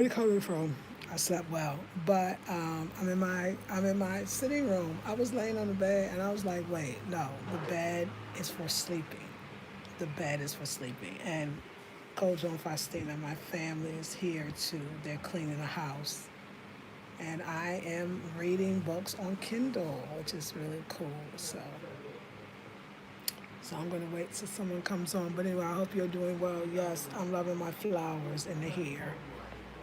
Where are you coming from? I slept well, but I'm in my sitting room. I was laying on the bed and I was like, wait, no, the bed is for sleeping. The bed is for sleeping. And Coach and Faustina, my family is here too. They're cleaning the house, and I am reading books on Kindle, which is really cool. So I'm gonna wait till someone comes on. But anyway, I hope you're doing well. Yes, I'm loving my flowers in the hair.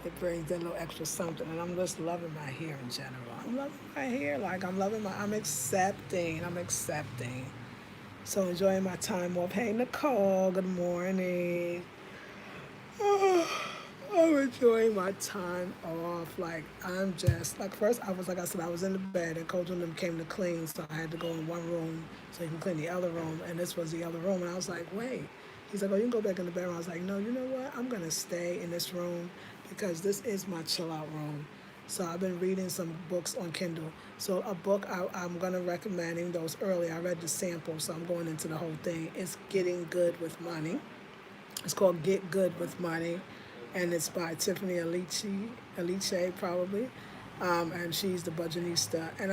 It brings that little extra something, and I'm just loving my hair in general. I'm loving my hair, like I'm accepting. I'm accepting. So enjoying my time off. Hey Nicole, good morning. I'm enjoying my time off. Like I'm just like first I was like I said I was in the bed and Coach and them came to clean, so I had to go in one room so he can clean the other room, and this was the other room, and I was like, wait. He's like, oh, you can go back in the bedroom. I was like, no, you know what? I'm gonna stay in this room because this is my chill out room. So I've been reading some books on Kindle. So a book I'm gonna recommend, even though it's early, I read the sample, so I'm going into the whole thing. It's Getting Good with Money. It's called Get Good with Money, and it's by Tiffany Aliche probably, and she's the budgetista. And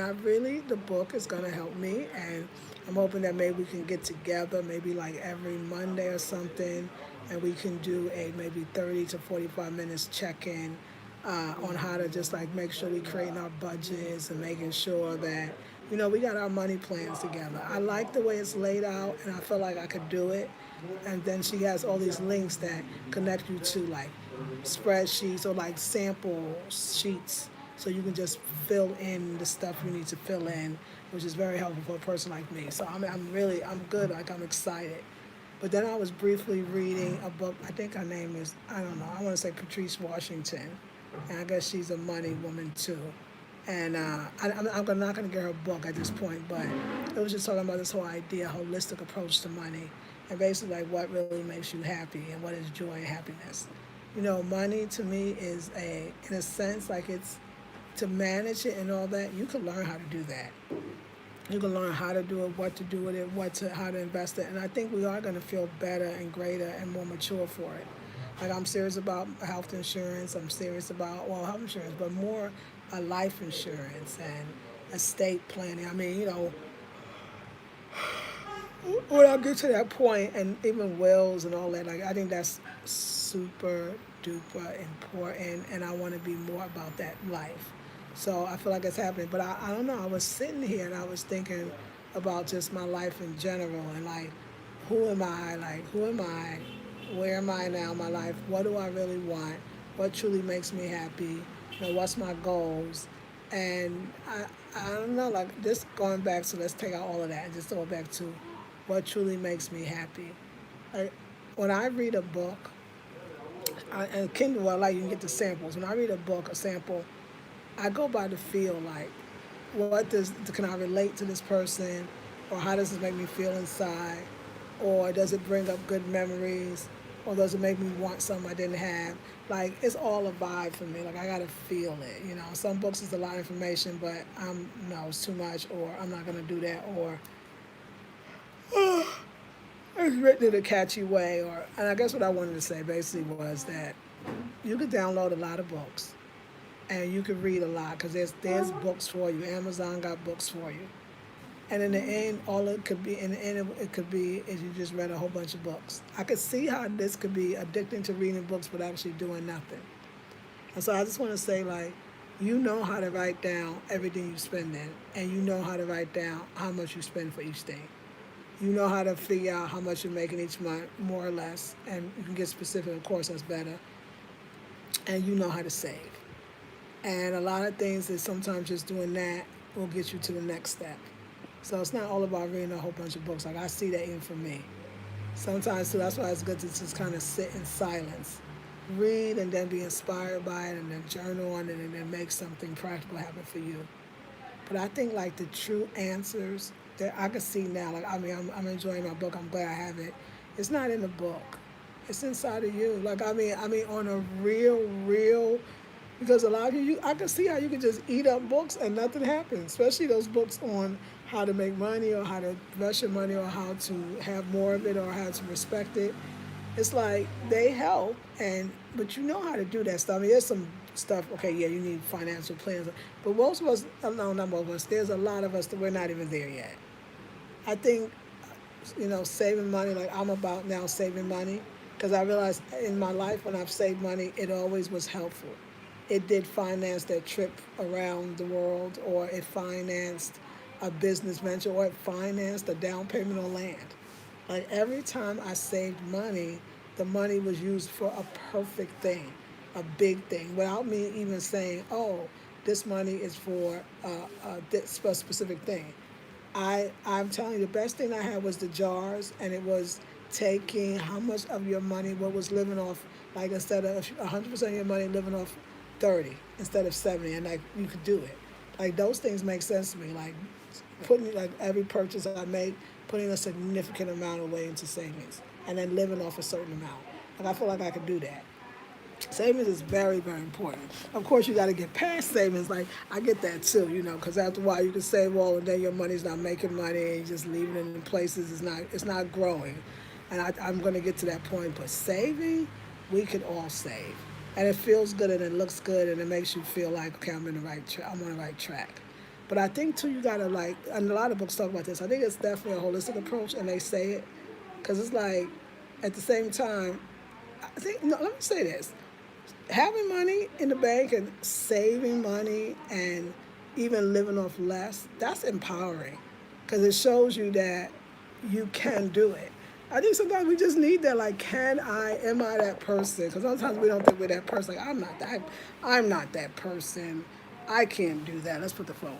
the book is gonna help me, and I'm hoping that maybe we can get together, maybe like every Monday or something, and we can do a maybe 30 to 45 minutes check-in on how to just like make sure we creating our budgets and making sure that we got our money plans together. I like the way it's laid out, and I feel like I could do it. And then she has all these links that connect you to like spreadsheets or like sample sheets, so you can just fill in the stuff you need to fill in, which is very helpful for a person like me. So I'm good. Like I'm excited. But then I was briefly reading a book. I think her name is, I don't know, I want to say Patrice Washington. And I guess she's a money woman too. And I'm not going to get her book at this point, but it was just talking about this whole idea, holistic approach to money, and basically like what really makes you happy and what is joy and happiness. Money to me is in a sense, like it's to manage it and all that. You can learn how to do that. You can learn how to do it, what to do with it, how to invest it, and I think we are going to feel better and greater and more mature for it. Like I'm serious about health insurance. I'm serious about health insurance, but more life insurance and estate planning. I mean, when I get to that point, and even wills and all that, like I think that's super duper important, and I want to be more about that life. So I feel like it's happening, but I don't know. I was sitting here and I was thinking about just my life in general, and like, who am I? Like, who am I? Where am I now in my life? What do I really want? What truly makes me happy? What's my goals? And I don't know, like just going back, so let's take out all of that and just go back to what truly makes me happy. Like, when I read a book, and Kindle, well, like you can get the samples. When I read a book, a sample, I go by the feel. Like, can I relate to this person, or how does this make me feel inside, or does it bring up good memories, or does it make me want something I didn't have? Like, it's all a vibe for me. Like I gotta feel it. Some books is a lot of information, but no, it's too much, or I'm not gonna do that, or it's written in a catchy way, and I guess what I wanted to say basically was that you could download a lot of books and you could read a lot because there's books for you. Amazon got books for you, and in the end, all it could be in the end it could be is you just read a whole bunch of books. I could see how this could be addicting to reading books but actually doing nothing. And so I just want to say, like, you know how to write down everything you spend in, and you know how to write down how much you spend for each thing. You know how to figure out how much you're making each month, more or less, and you can get specific. Of course, that's better. And you know how to save. And a lot of things that sometimes just doing that will get you to the next step. So it's not all about reading a whole bunch of books. Like I see that even for me. Sometimes too, that's why it's good to just kind of sit in silence, read, and then be inspired by it, and then journal on it, and then make something practical happen for you. But I think like the true answers that I can see now, like I mean, I'm enjoying my book. I'm glad I have it. It's not in the book. It's inside of you. Like I mean, on a real, because a lot of I can see how you can just eat up books and nothing happens. Especially those books on how to make money or how to invest your money or how to have more of it or how to respect it. It's like they help, and but you know how to do that stuff. I mean, there's some stuff. Okay, yeah, you need financial plans, but most of us, no, not most of us. There's a lot of us that we're not even there yet. I think, saving money. Like I'm about now saving money because I realized in my life when I've saved money, it always was helpful. It did finance that trip around the world, or it financed a business venture, or it financed a down payment on land. Like every time I saved money, the money was used for a perfect thing, a big thing, without me even saying, "Oh, this money is for this for a specific thing." I'm telling you, the best thing I had was the jars, and it was taking how much of your money, what was living off, like instead of 100% of your money living off 30 instead of 70, and like you could do it. Like those things make sense to me. Like putting like every purchase I make, putting a significant amount away into savings, and then living off a certain amount. Like I feel like I could do that. Savings is very, very important. Of course, you got to get past savings. Like I get that too, because after a while you can save all, and then your money's not making money, and you just leaving it in places it's not growing. And I'm going to get to that point. But saving, we can all save, and it feels good, and it looks good, and it makes you feel like, okay, I'm on the right track. But I think too, you gotta like, and a lot of books talk about this. I think it's definitely a holistic approach, and they say it because it's like, at the same time, I think no. Let me say this: having money in the bank and saving money and even living off less, that's empowering because it shows you that you can do it. I think sometimes we just need that, like, am I that person? Because sometimes we don't think we're that person. Like, I'm not that person. I can't do that. Let's put the phone.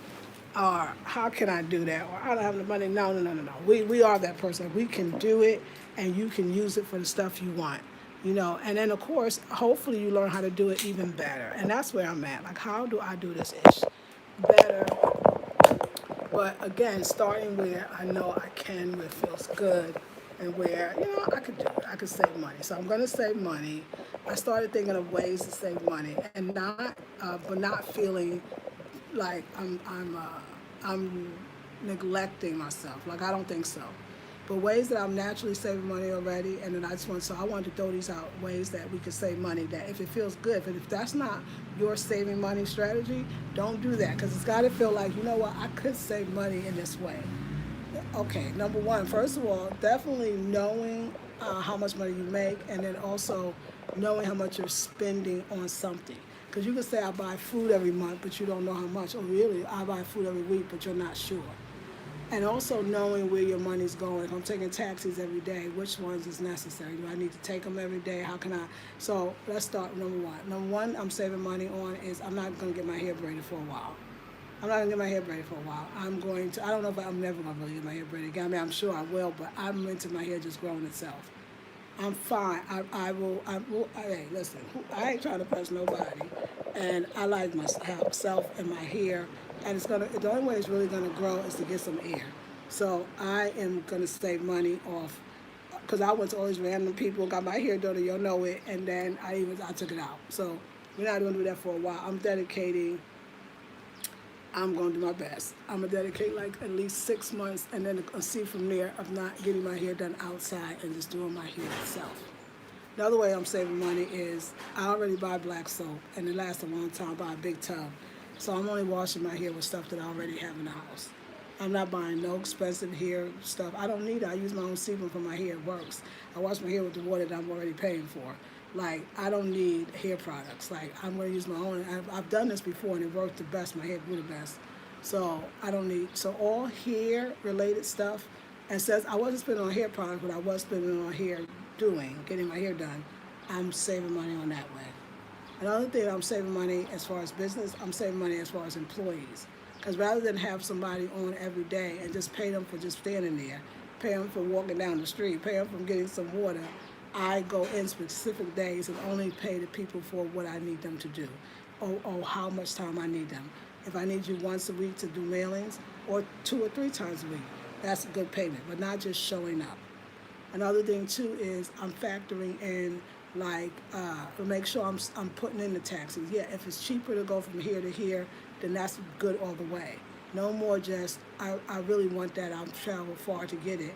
Or how can I do that? Or I don't have the money. No, no, no, no, no. We are that person. We can do it, and you can use it for the stuff you want. And then of course, hopefully you learn how to do it even better. And that's where I'm at. Like, how do I do this ish better? But again, starting where I know I can, where it feels good, and where, I could do it. I could save money. So I'm going to save money. I started thinking of ways to save money, and but not feeling like I'm neglecting myself. Like I don't think so. But ways that I'm naturally saving money already, and then I wanted to throw these out, ways that we could save money, that if it feels good, but if that's not your saving money strategy, don't do that, because it's got to feel like, you know what, I could save money in this way. Okay, number one, first of all, definitely knowing how much money you make, and then also knowing how much you're spending on something. Because you can say, I buy food every month, but you don't know how much. Or really, I buy food every week, but you're not sure. And also knowing where your money's going. If I'm taking taxis every day, which ones is necessary? Do I need to take them every day? How can I? So let's start with number one. Number one I'm saving money on is I'm not going to get my hair braided for a while. I'm not going to get my hair braided for a while. I don't know if I'm never going to really get my hair braided again. I mean, I'm sure I will, but I'm into my hair just growing itself. I'm fine. Hey, listen, I ain't trying to press nobody. And I like myself and my hair. And the only way it's really gonna grow is to get some air. So I am gonna save money off, because I went to all these random people, got my hair done, and you'll know it, and then I took it out. So we're not gonna do that for a while. I'm going to do my best. I'm going to dedicate like at least 6 months, and then see from there of not getting my hair done outside and just doing my hair itself. The other way I'm saving money is I already buy black soap, and it lasts a long time. I buy a big tub. So I'm only washing my hair with stuff that I already have in the house. I'm not buying no expensive hair stuff. I don't need it. I use my own sebum for my hair. It works. I wash my hair with the water that I'm already paying for. Like, I don't need hair products. Like, I'm going to use my own. I've done this before, and it worked the best. My hair grew the best. So I don't need. So all hair-related stuff, and says I wasn't spending on hair products, but I was spending on getting my hair done. I'm saving money on that way. Another thing, I'm saving money as far as business, I'm saving money as far as employees. Because rather than have somebody on every day and just pay them for just standing there, pay them for walking down the street, pay them for getting some water, I go in specific days and only pay the people for what I need them to do, or how much time I need them. If I need you once a week to do mailings, or 2 or 3 times a week, that's a good payment, but not just showing up. Another thing too is I'm factoring in, like, to make sure I'm putting in the taxes. Yeah, if it's cheaper to go from here to here, then that's good all the way. No more just, I really want that, I'll travel far to get it.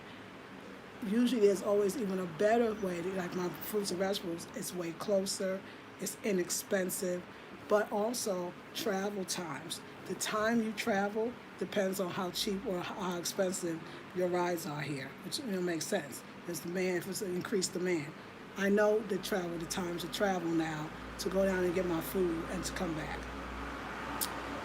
usually there's always even a better way to, like my fruits and vegetables, it's way closer, it's inexpensive, but also travel times. The time you travel depends on how cheap or how expensive your rides are here, which makes sense. There's demand, if it's an increased demand. I know the times to travel now to go down and get my food and to come back.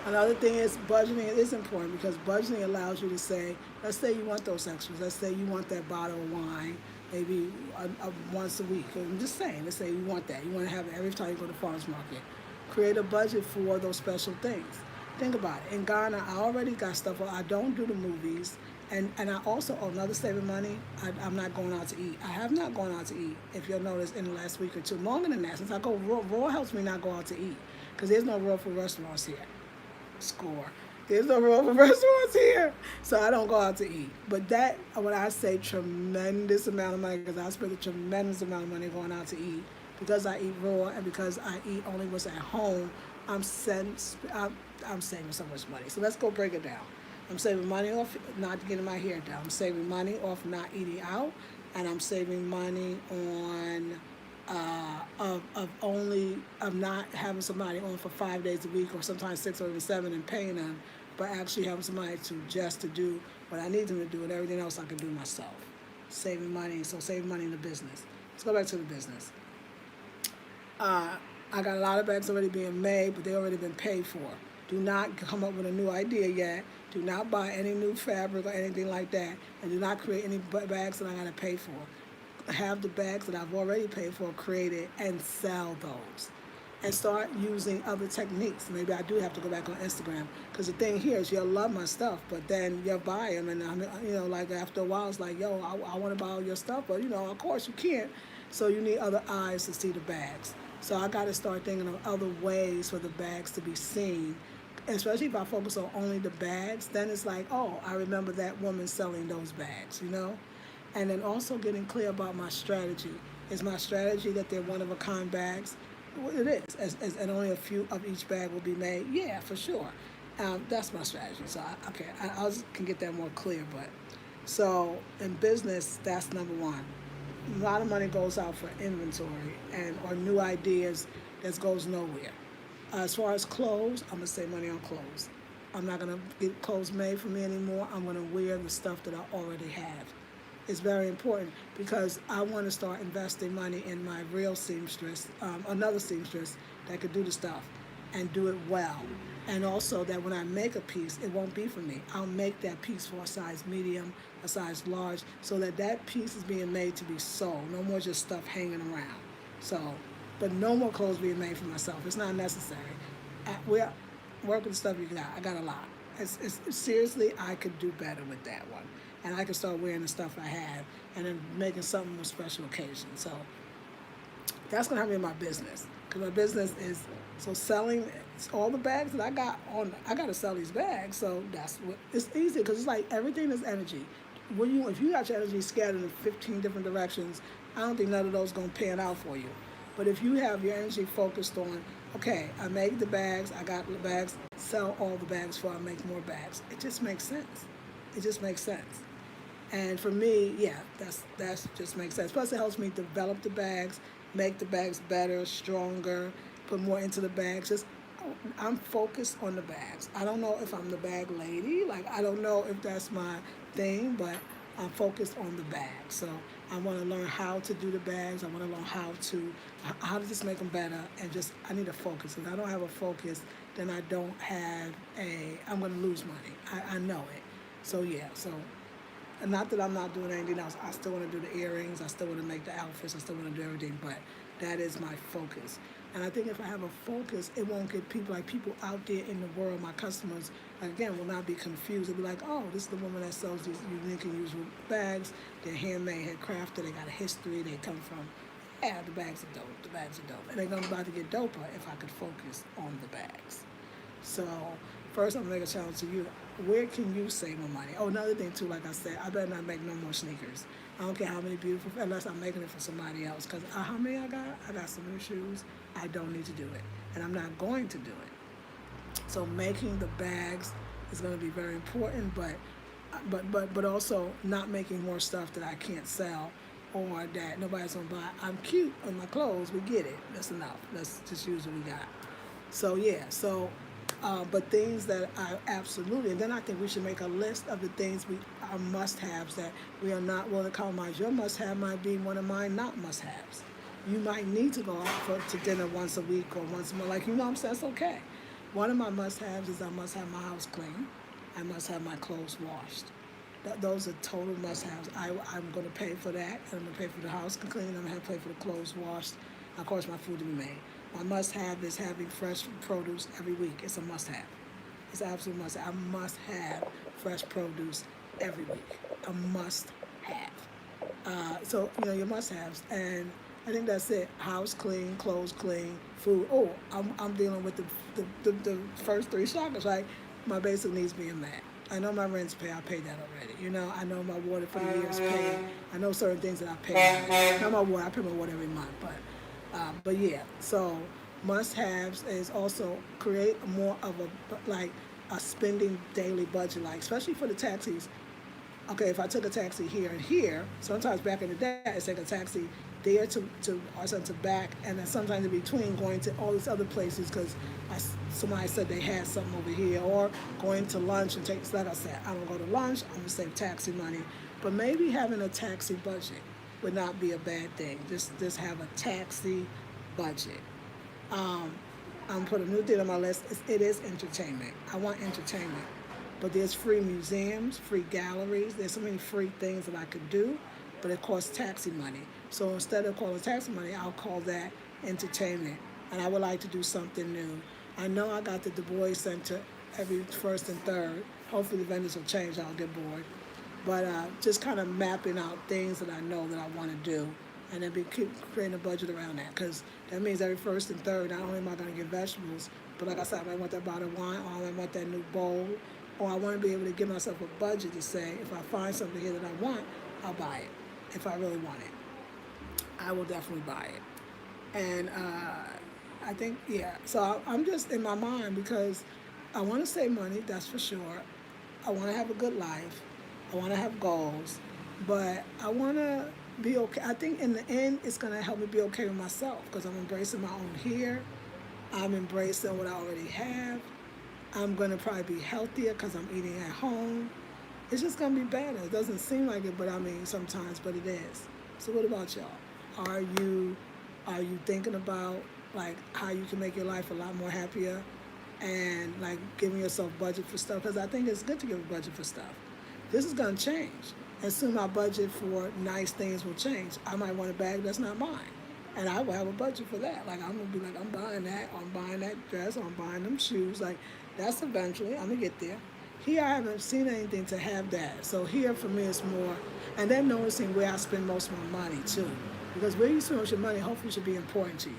Another thing is budgeting is important because budgeting allows you to say, let's say you want those extras. Let's say you want that bottle of wine maybe once a week. I'm just saying, let's say you want that. You want to have it every time you go to the farmer's market. Create a budget for those special things. Think about it. In Ghana, I already got stuff. I don't do the movies. And I also, another saving money, I'm not going out to eat. I have not gone out to eat, if you'll notice, in the last week or two. Longer than that, since I go raw, raw helps me not go out to eat because there's no raw food restaurants here. Score. There's no real restaurants here, so I don't go out to eat. But that, when I say tremendous amount of money, because I spend a tremendous amount of money going out to eat, because I eat raw and because I eat only what's at home, I'm saving so much money. So let's go break it down. I'm saving money off not getting my hair done. I'm saving money off not eating out, and I'm saving money on of not having somebody on for 5 days a week or sometimes 6 or even 7 and paying them, but actually having somebody to do what I need them to do and everything else I can do myself. Saving money, so saving money in the business. Let's go back to the business. I got a lot of bags already being made, but they already been paid for. Do not come up with a new idea yet. Do not buy any new fabric or anything like that, and do not create any bags that I gotta pay for. Have the bags that I've already paid for created and sell those. And start using other techniques. Maybe I do have to go back on Instagram because the thing here is you'll love my stuff, but then you'll buy them, and like after a while, it's like, yo, I want to buy all your stuff, but of course you can't. So you need other eyes to see the bags. So I got to start thinking of other ways for the bags to be seen. Especially if I focus on only the bags, then it's like, oh, I remember that woman selling those bags. And then also getting clear about my strategy. Is my strategy that they're one-of-a-kind bags? Well, it is, and only a few of each bag will be made. Yeah, for sure. That's my strategy. So, I can get that more clear. But so in business, that's number one. A lot of money goes out for inventory or new ideas that goes nowhere. As far as clothes, I'm gonna save money on clothes. I'm not gonna get clothes made for me anymore. I'm gonna wear the stuff that I already have. It's very important because I want to start investing money in my real seamstress, another seamstress that could do the stuff and do it well. And also that when I make a piece, it won't be for me. I'll make that piece for a size medium, a size large, so that piece is being made to be sold. No more just stuff hanging around. So, but no more clothes being made for myself. It's not necessary. We're working the stuff you got. I got a lot. Seriously, I could do better with that one. And I can start wearing the stuff I have and then making something for special occasion. So that's going to help me in my business. Because my business is, so selling all the bags that I got on, I got to sell these bags. So that's what, it's easy because it's like everything is energy. If you got your energy scattered in 15 different directions, I don't think none of those going to pan out for you. But if you have your energy focused on, okay, I make the bags, I got the bags, sell all the bags before I make more bags. It just makes sense. It just makes sense. And for me, yeah, that's just makes sense. Plus, it helps me develop the bags, make the bags better, stronger, put more into the bags. I'm focused on the bags. I don't know if I'm the bag lady. Like, I don't know if that's my thing, but I'm focused on the bags. So I want to learn how to do the bags. I want to learn how to just make them better. And I need a focus. If I don't have a focus, then I'm going to lose money. I know it. So, yeah, and not that I'm not doing anything else. I still want to do the earrings. I still want to make the outfits. I still want to do everything. But that is my focus. And I think if I have a focus, it won't get people out there in the world, my customers, again, will not be confused. They'll be like, oh, this is the woman that sells these unique and unusual bags. They're handmade, handcrafted. They got a history. They come from, yeah, the bags are dope. The bags are dope. And they're going to about to get doper if I could focus on the bags. So first, I'm going to make a challenge to you. Where can you save more money? Oh, another thing, too, like I said, I better not make no more sneakers. I don't care how many beautiful, unless I'm making it for somebody else. Because how many I got? I got so many shoes. I don't need to do it. And I'm not going to do it. So making the bags is going to be very important. But but also not making more stuff that I can't sell or that nobody's gonna buy. I'm cute on my clothes. We get it. That's enough. Let's just use what we got. So yeah. So, but things that I absolutely, and then I think we should make a list of the things we are must-haves that we are not willing to compromise. Your must-have might be one of mine not must-haves. You might need to go out to dinner once a week or once a month. Like, you know what I'm saying? That's okay. One of my must-haves is I must have my house clean. I must have my clothes washed. Those are total must-haves. I'm going to pay for that. I'm going to pay for the house clean. I'm going to pay for the clothes washed. Of course, my food to be made. My must-have is having fresh produce every week. It's a must-have. It's an absolute must-have. I must have fresh produce every week. A must-have. So, your must-haves. And I think that's it. House clean, clothes clean, food. Oh, I'm dealing with the first three chakras, right? My basic needs being met. I know my rent's paid. I paid that already. I know my water for the year's paid. I know certain things that I pay. Not my water. I pay my water every month, but yeah. So must-haves is also create more of a spending daily budget, like especially for the taxis. Okay, if I took a taxi here and here, sometimes back in the day, I take a taxi there to or something to back, and then sometimes in between going to all these other places because somebody said they had something over here, or going to lunch and take. Like I said, I don't go to lunch. I'm gonna save taxi money, but maybe having a taxi budget would not be a bad thing. Just have a taxi budget. Um, I'm gonna put a new thing on my list. It is entertainment. I want entertainment. But there's free museums, free galleries. There's so many free things that I could do, but it costs taxi money. So instead of calling taxi money, I'll call that entertainment. And I would like to do something new. I know I got the Du Bois Center every first and third. Hopefully the vendors will change. I'll get bored. But just kind of mapping out things that I know that I want to do, and then keep creating a budget around that. Because that means every first and third, not only am I going to get vegetables, but like I said, I might want that bottle of wine, or I might want that new bowl, or I want to be able to give myself a budget to say, if I find something here that I want, I'll buy it. If I really want it, I will definitely buy it. And I think, yeah. So I'm just in my mind because I want to save money, that's for sure. I want to have a good life. I want to have goals, but I want to be okay. I think in the end, it's going to help me be okay with myself because I'm embracing my own hair. I'm embracing what I already have. I'm going to probably be healthier because I'm eating at home. It's just going to be better. It doesn't seem like it, but I mean sometimes, but it is. So what about y'all? Are you thinking about like how you can make your life a lot more happier and like giving yourself budget for stuff? Because I think it's good to give a budget for stuff. This is going to change. And soon my budget for nice things will change. I might want a bag that's not mine. And I will have a budget for that. Like, I'm going to be like, I'm buying that, or I'm buying that dress, or I'm buying them shoes. Like, that's eventually, I'm going to get there. Here, I haven't seen anything to have that. So here, for me, it's more, and then noticing where I spend most of my money, too. Because where you spend most of your money, hopefully, should be important to you.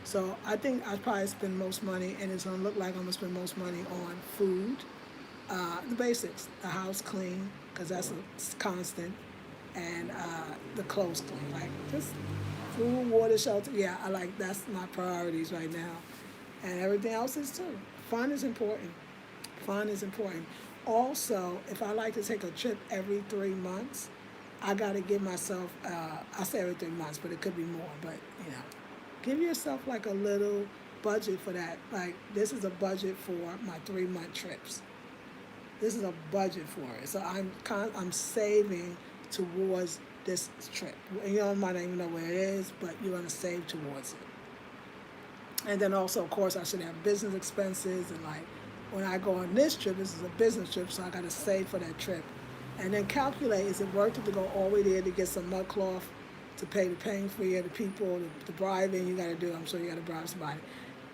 So I think I probably spend most money, and it's going to look like I'm going to spend most money on food, the basics, the house clean, because that's a constant, and the clothes clean. Like, just food, water, shelter. Yeah, that's my priorities right now. And everything else is too. Fun is important. Fun is important. Also, if I like to take a trip every 3 months, I got to give myself, I say every 3 months, but it could be more, but give yourself like a little budget for that. Like, this is a budget for my 3-month trips. This is a budget for it. So I'm saving towards this trip. You might not even know where it is, but you're going to save towards it. And then also, of course, I should have business expenses. And like, when I go on this trip, this is a business trip, so I got to save for that trip. And then calculate, is it worth it to go all the way there to get some mud cloth, to pay the paying for the people, the bribing you got to do. I'm sure you got to bribe somebody.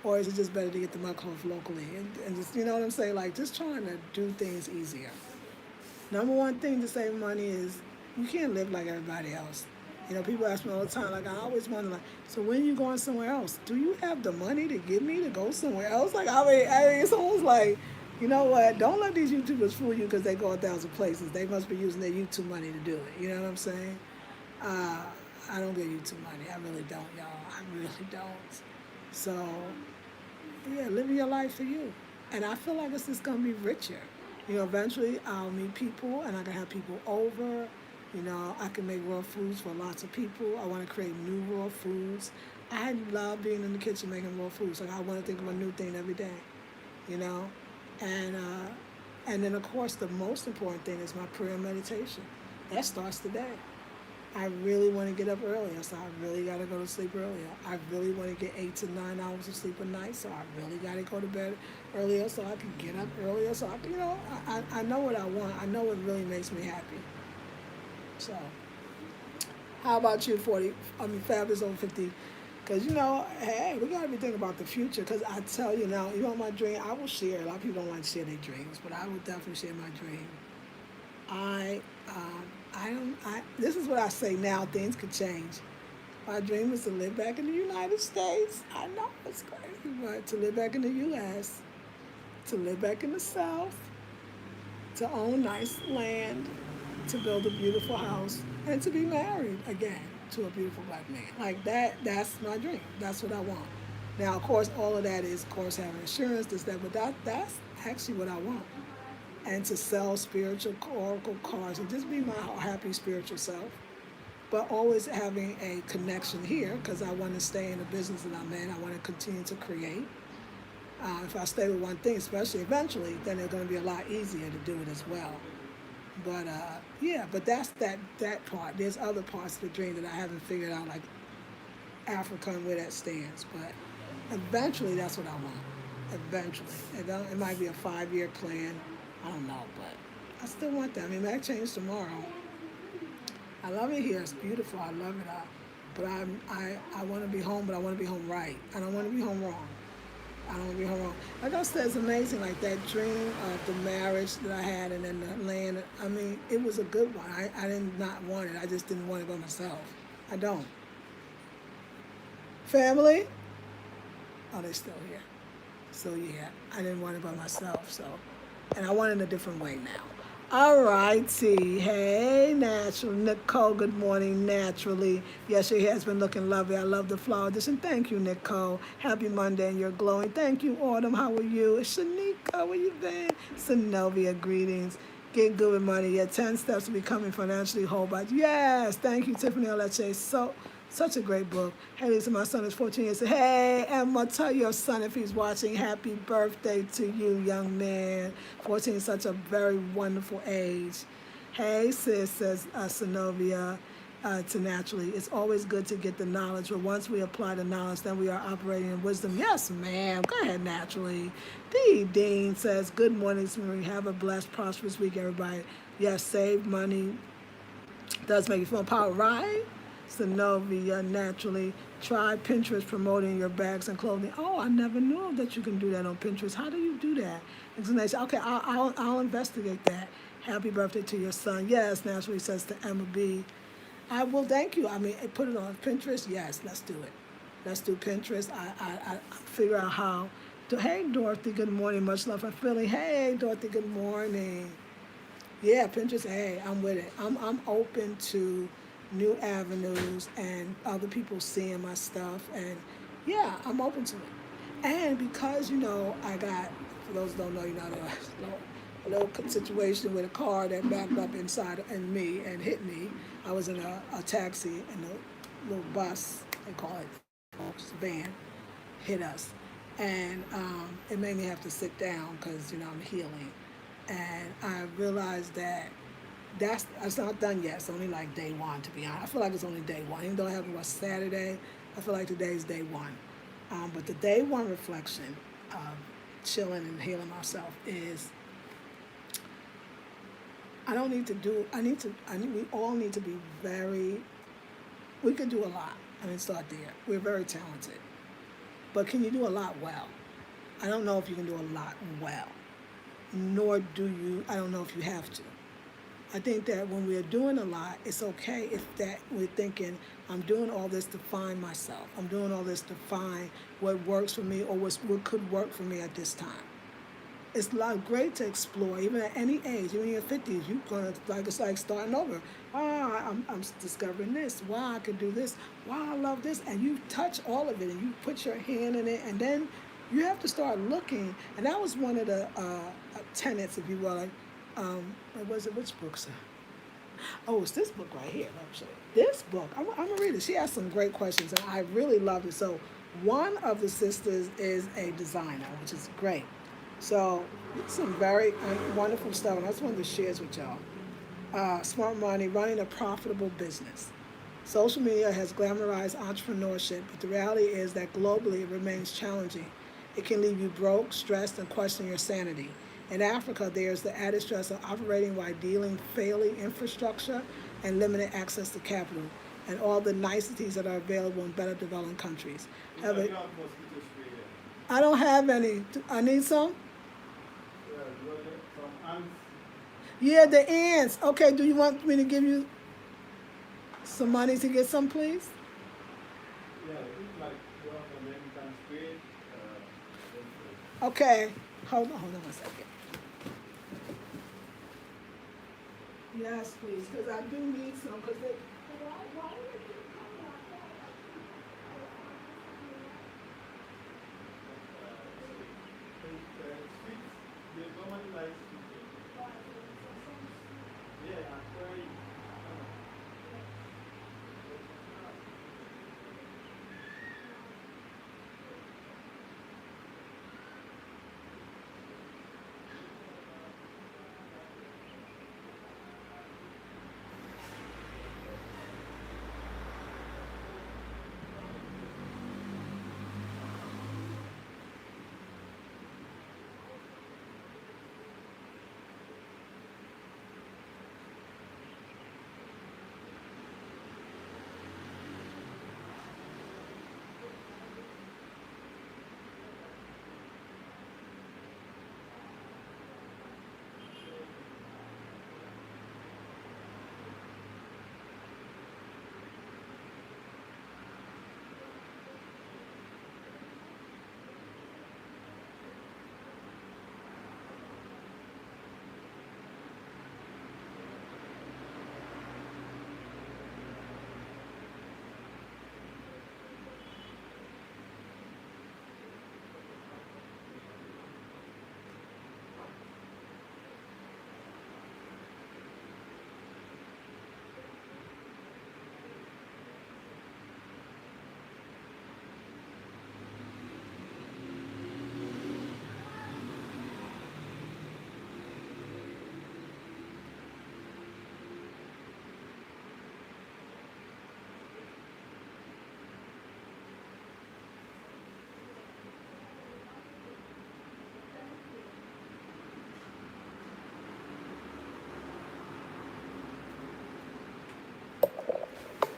Or is it just better to get the mud cloth locally? And just, you know what I'm saying? Like, just trying to do things easier. Number one thing to save money is you can't live like everybody else. People ask me all the time, like, I always wonder, like, so when are you going somewhere else? Do you have the money to give me to go somewhere else? Like, I mean it's almost like, you know what? Don't let these YouTubers fool you because they go 1,000 places. They must be using their YouTube money to do it. You know what I'm saying? I don't get YouTube money. I really don't, y'all. I really don't. So, yeah, living your life for you. And I feel like it's just going to be richer. You know, eventually I'll meet people and I can have people over. You know, I can make raw foods for lots of people. I want to create new raw foods. I love being in the kitchen making raw foods. Like I want to think of a new thing every day, you know? And, uh, and then of course the most important thing is my prayer and meditation. That starts today. I really want to get up earlier, so I really got to go to sleep earlier. I really want to get 8 to 9 hours of sleep a night, so I really got to go to bed earlier so I can get up earlier. So I can, you know, I know what I want. I know what really makes me happy. So, how about you, 40? I mean, Fab is over 50. Because, you know, hey, we got to be thinking about the future. Because I tell you now, you know my dream? I will share. A lot of people don't like to share their dreams, but I will definitely share my dream. I, I don't, this is what I say now, things could change. My dream is to live back in the United States. I know it's crazy, but to live back in the U.S., to live back in the South, to own nice land, to build a beautiful house, and to be married again to a beautiful black man. Like that, that's my dream. That's what I want. Now, of course, all of that is, of course, having insurance, this, that, but that's actually what I want. And to sell spiritual oracle cards and just be my happy spiritual self. But always having a connection here because I want to stay in the business that I'm in. I want to continue to create. If I stay with one thing, especially eventually, then it's going to be a lot easier to do it as well. But yeah, but that's that part. There's other parts of the dream that I haven't figured out, like Africa and where that stands. But eventually, that's what I want. Eventually, it might be a 5-year plan. I don't know, but I still want that. I mean, that change tomorrow. I love it here. It's beautiful. I love it. But I want to be home, but I want to be home right. I don't want to be home wrong. I don't want to be home wrong. Like I said, it's amazing. Like that dream of the marriage that I had and then the land. I mean, it was a good one. I did not want it. I just didn't want it by myself. I don't. Family? Oh, they're still here. So yeah, I didn't want it by myself. So, and I want it in a different way now. All righty. Hey, Natural. Nicole, good morning, naturally. Yes, your hair's been looking lovely. I love the flower edition. Thank you, Nicole. Happy Monday and you're glowing. Thank you, Autumn. How are you? Shanika, where you been? Synovia, greetings. Get good with money. Yeah, 10 steps to becoming financially whole. But yes, thank you, Tiffany Leche. Such a great book. Hey, Lisa, my son is 14 years old. Hey, Emma, tell your son if he's watching, happy birthday to you, young man. 14 is such a very wonderful age. Hey, sis, says Synovia to Naturally. It's always good to get the knowledge, but once we apply the knowledge, then we are operating in wisdom. Yes, ma'am. Go ahead, Naturally. D. Dean says, good morning, Marie. Have a blessed, prosperous week, everybody. Yes, save money. Does make you feel power, right? Synovia, naturally. Try Pinterest promoting your bags and clothing. Oh, I never knew that you can do that on Pinterest. How do you do that? Explanation. Okay, I'll investigate that. Happy birthday to your son. Yes, naturally, says to Emma B. I will thank you. I mean, put it on Pinterest. Yes, let's do it. Let's do Pinterest. I figure out how. Hey, Dorothy, good morning. Much love for Philly. Hey, Dorothy, good morning. Yeah, Pinterest. Hey, I'm with it. I'm open to new avenues and other people seeing my stuff, and yeah, I'm open to it. And because I got, for those who don't know, a little situation with a car that backed up inside and me and hit me. I was in a taxi and a little bus, they call it, folks, van, hit us, and it made me have to sit down because I'm healing, and I realized that it's not done yet. It's only like day one, to be honest. I feel like it's only day one. Even though it happened was Saturday, I feel like today's day one. But the day one reflection of chilling and healing myself is we all need to be we can do a lot. I mean, start there. We're very talented. But can you do a lot well? I don't know if you can do a lot well. Nor I don't know if you have to. I think that when we're doing a lot, it's okay if that we're thinking, I'm doing all this to find myself. I'm doing all this to find what works for me or what could work for me at this time. It's great to explore, even at any age, even in your 50s, it's like starting over. I'm discovering this. Wow, I can do this. Wow, I love this. And you touch all of it and you put your hand in it, and then you have to start looking, and that was one of the tenets, if you will. Like, what was it? Which book, sir? Oh, it's this book right here, actually. This book, I'm gonna read it. She has some great questions, and I really loved it. So, one of the sisters is a designer, which is great. So, some very wonderful stuff, and I just wanted to share this with y'all. Smart money, running a profitable business. Social media has glamorized entrepreneurship, but the reality is that globally it remains challenging. It can leave you broke, stressed, and question your sanity. In Africa, there's the added stress of operating while dealing failing infrastructure and limited access to capital, and all the niceties that are available in better developed countries. You Have know, it, you have mosquito spray there. I don't have any. I need some. Yeah, you got some ants. Yeah, the ants. Okay, do you want me to give you some money to get some, please? Yeah, it's like you have a American spray. Then Okay, hold on one second. Yes, please, because I do need some. Because they. Why do they keep coming like that? sweet. They normally like sweet. Yeah, aquarium.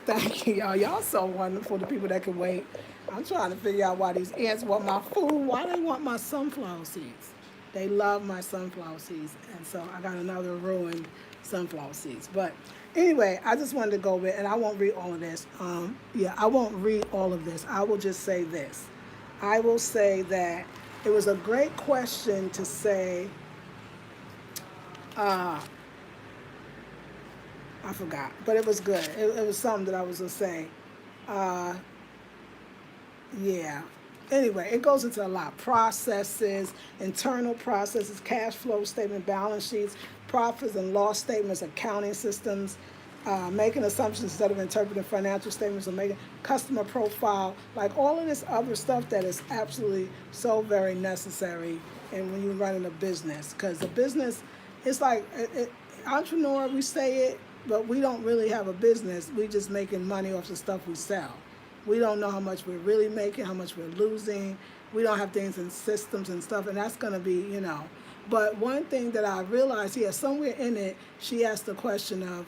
Thank you, y'all. Y'all so wonderful. The people that can wait. I'm trying to figure out why these ants want my food. Why they want my sunflower seeds? They love my sunflower seeds, and so I got another ruined sunflower seeds. But anyway, I just wanted to go with, and I won't read all of this. Yeah, I won't read all of this. I will just say this. I will say that it was a great question to say. Uh, I forgot, but it was good. It was something that I was gonna say. Uh, Yeah. Anyway, it goes into a lot. Processes, internal processes, cash flow statement, balance sheets, profits and loss statements, accounting systems, making assumptions instead of interpreting financial statements, or making customer profile, like all of this other stuff that is absolutely so very necessary. And when you're running a business, because the business, it's like entrepreneur, we say it, but we don't really have a business. We just making money off the stuff we sell. We don't know how much we're really making, how much we're losing. We don't have things in systems and stuff, and that's going to be. But one thing that I realized here, somewhere in it, she asked the question of,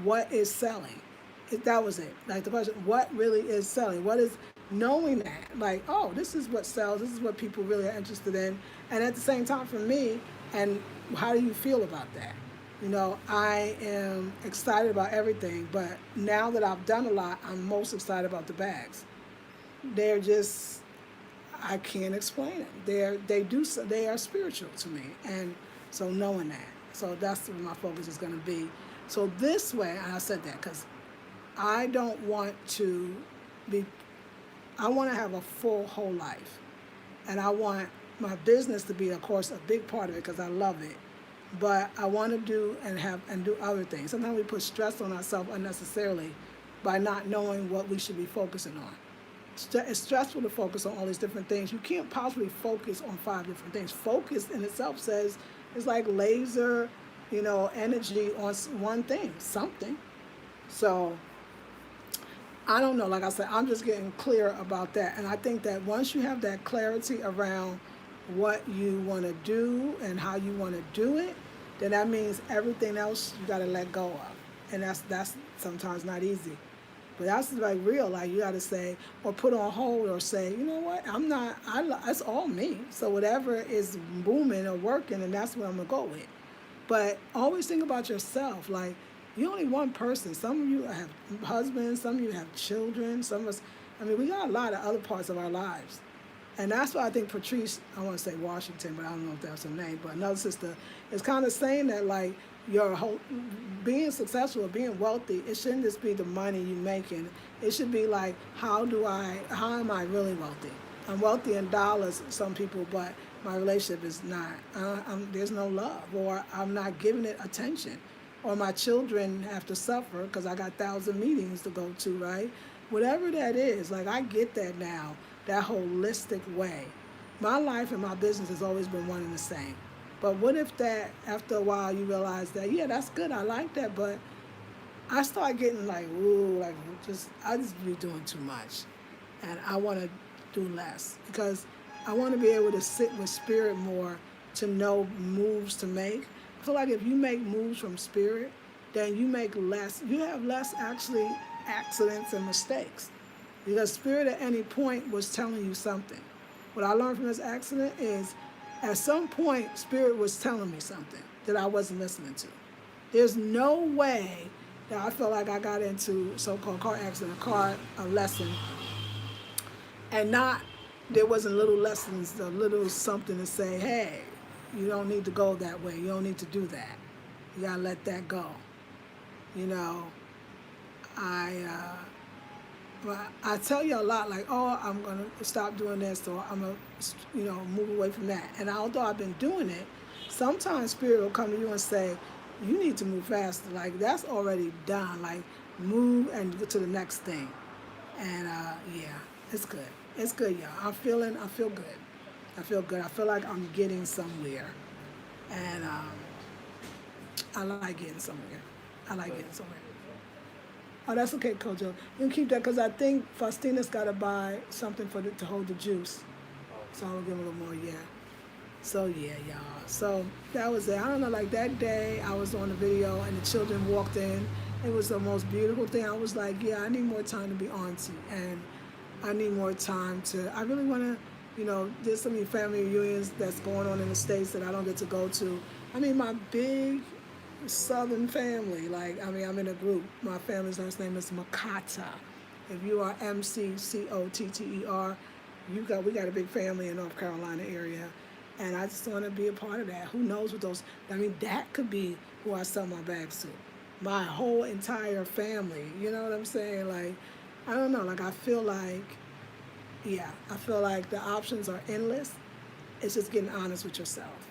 what is selling? That was it. Like the question, what really is selling? What is knowing that? Like, oh, this is what sells. This is what people really are interested in. And at the same time, for me, and how do you feel about that? I am excited about everything, but now that I've done a lot, I'm most excited about the bags. They're just, I can't explain it. They are spiritual to me, and so knowing that, so that's where my focus is going to be. So this way, and I said that because I don't want to be, I want to have a full whole life. and I want my business to be, of course, a big part of it because I love it. But I want to do and do other things. Sometimes we put stress on ourselves unnecessarily by not knowing what we should be focusing on. It's stressful to focus on all these different things. You can't possibly focus on 5 different things. Focus in itself says it's like laser, energy on one thing, something. So I don't know. Like I said, I'm just getting clear about that. And I think that once you have that clarity around what you want to do and how you want to do it, then that means everything else you got to let go of. And that's sometimes not easy. But that's like real. Like you got to say, or put on hold, or say, you know what? It's all me. So whatever is booming or working, and that's what I'm going to go with. But always think about yourself. Like, you're only one person. Some of you have husbands, some of you have children, some of us, we got a lot of other parts of our lives. And that's why I think Patrice, I want to say Washington, but I don't know if that's her name, but another sister is kind of saying that, like, your whole, being successful or being wealthy, it shouldn't just be the money you're making. It should be like, how am I really wealthy? I'm wealthy in dollars, some people, but my relationship is not. There's no love, or I'm not giving it attention. Or my children have to suffer because I got 1,000 meetings to go to, right? Whatever that is, like, I get that now, that holistic way. My life and my business has always been one and the same. But what if that, after a while, you realize that, yeah, that's good, I like that, but I start getting like, ooh, like, I just be doing too much. And I want to do less because I want to be able to sit with spirit more to know moves to make. I feel like if you make moves from spirit, then you have less actually accidents and mistakes. Because spirit at any point was telling you something. What I learned from this accident is, at some point, spirit was telling me something that I wasn't listening to. There's no way that I felt like I got into so-called car accident, a lesson, and there wasn't little lessons, a little something to say, hey, you don't need to go that way. You don't need to do that. You gotta let that go. I tell you a lot, like, oh, I'm gonna stop doing this, or I'm gonna, move away from that. And although I've been doing it, sometimes spirit will come to you and say, you need to move faster. Like, that's already done. Like, move and get to the next thing. And yeah, it's good. It's good, y'all. I feel good. I feel good. I feel like I'm getting somewhere. And I like getting somewhere. Oh, that's okay, Kojo. You can keep that because I think Faustina's got to buy something to hold the juice. So I'll give him a little more, yeah. So, yeah, y'all. So that was it. I don't know, like that day I was on the video and the children walked in. It was the most beautiful thing. I was like, yeah, I need more time to be auntie. And I need more time I really want to, there's so many family reunions that's going on in the States that I don't get to go to. My big Southern family, I'm in a group. My family's last name is Makata. If you are Mccotter, we got a big family in North Carolina area, and I just want to be a part of that. Who knows what those? That could be who I sell my bags to. My whole entire family. You know what I'm saying? Like, I don't know. Like, I feel like the options are endless. It's just getting honest with yourself.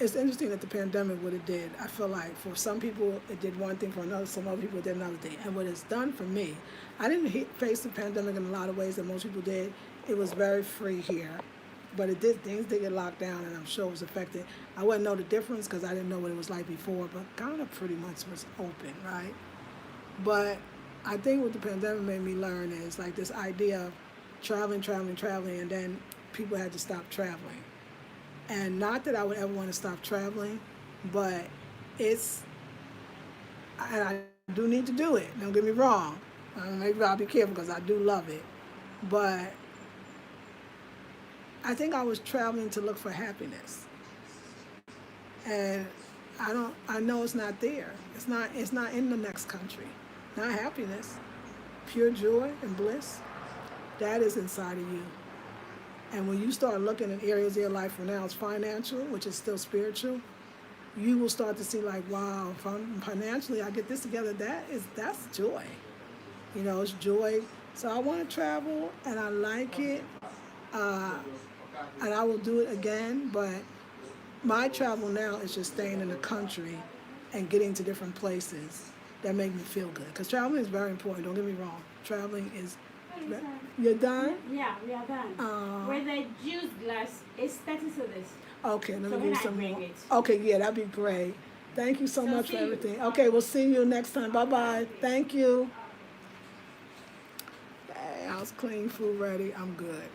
It's interesting that the pandemic, what it did, I feel like for some people it did one thing, for another, some other people it did another thing. And what it's done for me, I didn't face the pandemic in a lot of ways that most people did. It was very free here, but things did get locked down, and I'm sure it was affected. I wouldn't know the difference because I didn't know what it was like before, but Ghana pretty much was open, right? But I think what the pandemic made me learn is like this idea of traveling, and then people had to stop traveling. And not that I would ever want to stop traveling, but I do need to do it. Don't get me wrong. Maybe I'll be careful because I do love it. But I think I was traveling to look for happiness. And I know it's not there. It's not in the next country. Not happiness. Pure joy and bliss. That is inside of you. And when you start looking at areas of your life where now it's financial, which is still spiritual, you will start to see like, wow, if I'm financially I get this together, that's joy. It's joy. So I want to travel and I like it. and I will do it again. But my travel now is just staying in the country and getting to different places that make me feel good. Because traveling is very important. Don't get me wrong. Traveling is. You're done? Yeah, we are done. With the juice glass, it's 30 sodas. Okay, let So me when give I some bring more. it. Okay, yeah, that'd be great. Thank you so So much see for you. everything. Okay, we'll see you next time. Bye bye. Thank you. Hey, I was clean, food ready. I'm good.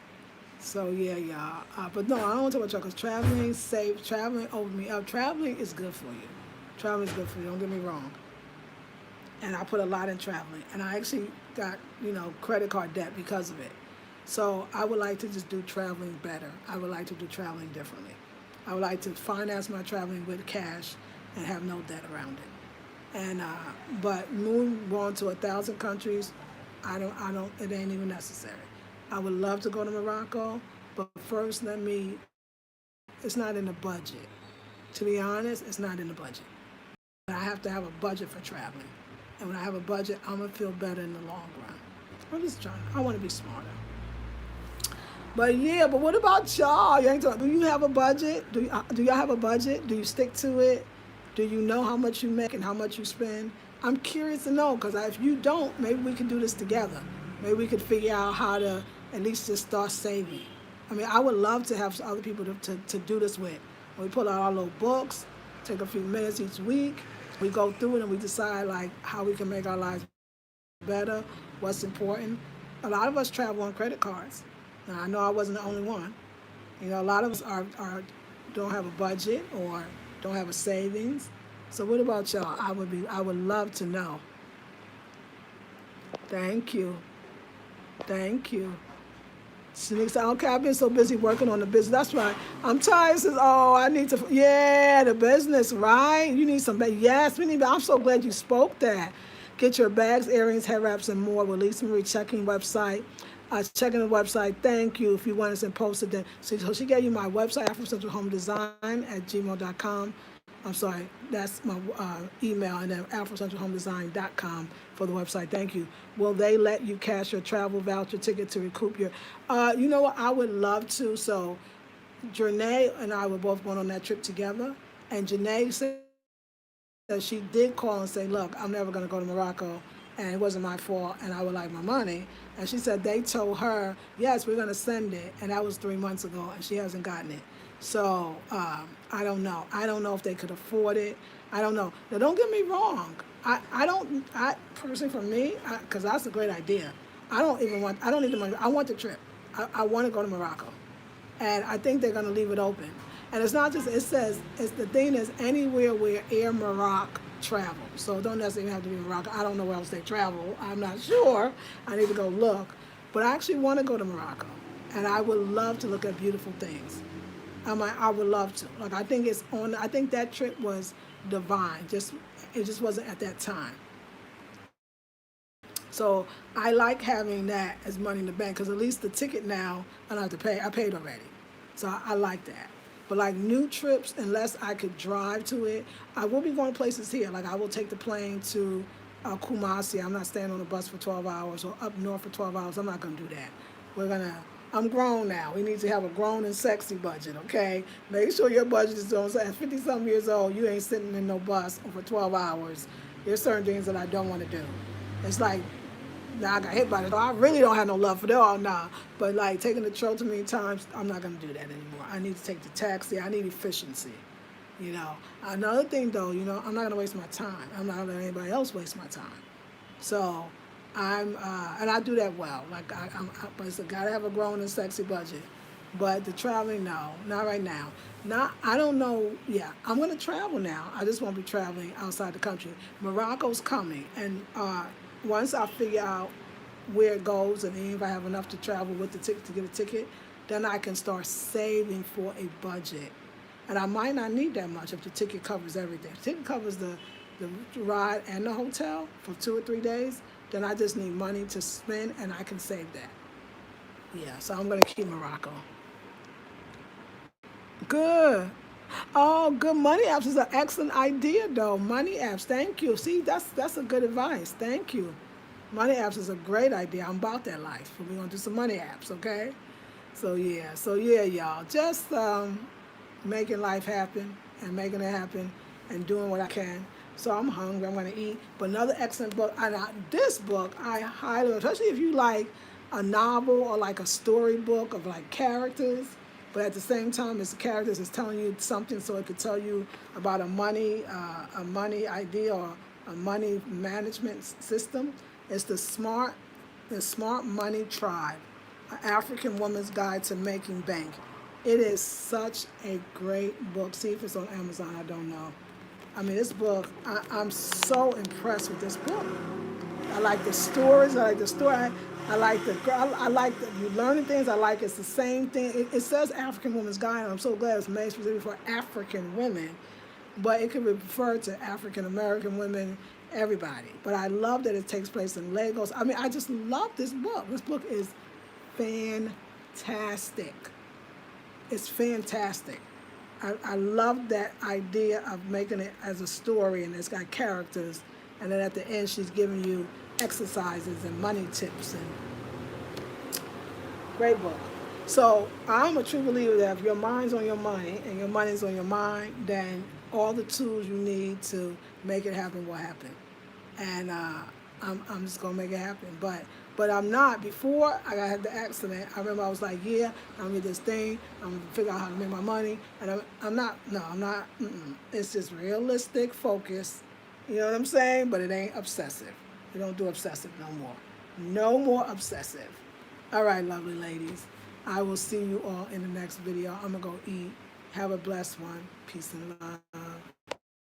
So yeah, y'all. But no, I don't want to talk about y'all because traveling, safe, traveling opened me up. Traveling is good for you. Traveling is good for you. Don't get me wrong. And I put a lot in traveling, and I actually got credit card debt because of it. So I would like to just do traveling better. I would like to do traveling differently. I would like to finance my traveling with cash and have no debt around it. And but moving on to 1,000 countries, I don't. It ain't even necessary. I would love to go to Morocco, but first it's not in the budget. To be honest, it's not in the budget. I have to have a budget for traveling. And when I have a budget, I'm going to feel better in the long run. I'm just trying. I want to be smarter. But yeah, but what about y'all? You ain't talking, do you have a budget? Do y'all have a budget? Do you stick to it? Do you know how much you make and how much you spend? I'm curious to know because if you don't, maybe we can do this together. Maybe we could figure out how to at least just start saving. I mean, I would love to have other people to do this with. We pull out our little books, take a few minutes each week. We go through it and we decide like how we can make our lives better, what's important. A lot of us travel on credit cards. Now, I know I wasn't the only one. A lot of us don't have a budget or don't have a savings. So what about y'all? I would love to know. Thank you. Thank you. Shanique said, okay, I've been so busy working on the business. That's right. I'm tired. Says, oh, I need to, yeah, the business, right? You need some, yes, I'm so glad you spoke that. Get your bags, earrings, hair wraps, and more with Lisa Marie checking website. Checking the website, thank you. If you want us and posted that. So she gave you my website, afrocentralhomedesign@gmail.com. I'm sorry, that's my email, and then afrocentralhomedesign.com for the website. Thank you. Will they let you cash your travel voucher ticket to recoup your? You know what? I would love to. So, Janae and I were both going on that trip together, and Janae said that she did call and say, look, I'm never going to go to Morocco, and it wasn't my fault, and I would like my money. And she said they told her, yes, we're going to send it, and that was 3 months ago, and she hasn't gotten it. So I don't know. I don't know if they could afford it. I don't know. Now, don't get me wrong. I personally, for me, because that's a great idea. I don't need the money. I want the trip. I want to go to Morocco. And I think they're going to leave it open. And it's not just, the thing is anywhere where Air Morocco travel. So it don't necessarily have to be Morocco. I don't know where else they travel. I'm not sure. I need to go look. But I actually want to go to Morocco. And I would love to look at beautiful things. I would love to. Like, I think that trip was divine. It just wasn't at that time. So I like having that as money in the bank because at least the ticket now I don't have to pay. I paid already. So I like that. But like new trips, unless I could drive to it, I will be going places here. Like I will take the plane to Kumasi. I'm not staying on the bus for 12 hours or up north for 12 hours. I'm not going to do that. I'm grown now. We need to have a grown and sexy budget, okay? Make sure your budget is on. So at 50-something years old, you ain't sitting in no bus for 12 hours. There's certain things that I don't want to do. It's like, now I got hit by it. I really don't have no love for that. Oh, nah. But like taking the troll too many times, I'm not going to do that anymore. I need to take the taxi. I need efficiency. Another thing though, I'm not going to waste my time. I'm not going to let anybody else waste my time. So and I do that well. Like but it's got to have a grown and sexy budget. But the traveling, no, not right now. I don't know. Yeah, I'm going to travel now. I just won't be traveling outside the country. Morocco's coming, and once I figure out where it goes, and if I have enough to travel with the ticket to get a ticket, then I can start saving for a budget. And I might not need that much if the ticket covers everything. If the ticket covers the ride and the hotel for 2 or 3 days, then I just need money to spend, and I can save that. Yeah, so I'm going to keep Morocco. Good. Oh, good. Money apps is an excellent idea, though. Money apps. Thank you. See, that's a good advice. Thank you. Money apps is a great idea. I'm about that life. We're going to do some money apps, okay? So yeah, y'all. Just making life happen and making it happen and doing what I can. So I'm hungry. I'm gonna eat. But another excellent book. And this book I highly, especially if you like a novel or like a storybook of like characters, but at the same time, it's the characters is telling you something, so it could tell you about a money idea or a money management system. It's the Smart Money Tribe, an African Woman's Guide to Making Bank. It is such a great book. See if it's on Amazon. I don't know. I mean, this book. I'm so impressed with this book. I like the stories. I like the story. I like I like the you learning things. I like it's the same thing. It says African Women's Guide. And I'm so glad it's made specifically for African women, but it could be referred to African American women, everybody. But I love that it takes place in Lagos. I mean, I just love this book. This book is fantastic. It's fantastic. I love that idea of making it as a story, and it's got characters, and then at the end she's giving you exercises and money tips, and great book. So I'm a true believer that if your mind's on your money and your money's on your mind, then all the tools you need to make it happen will happen. And I'm just gonna make it happen. But I'm not. Before I had the accident, I remember I was like, yeah, I'm gonna get this thing. I'm gonna figure out how to make my money. And I'm not. No, I'm not. It's just realistic focus. You know what I'm saying? But it ain't obsessive. We don't do obsessive no more. No more obsessive. All right, lovely ladies. I will see you all in the next video. I'm gonna go eat. Have a blessed one. Peace and love.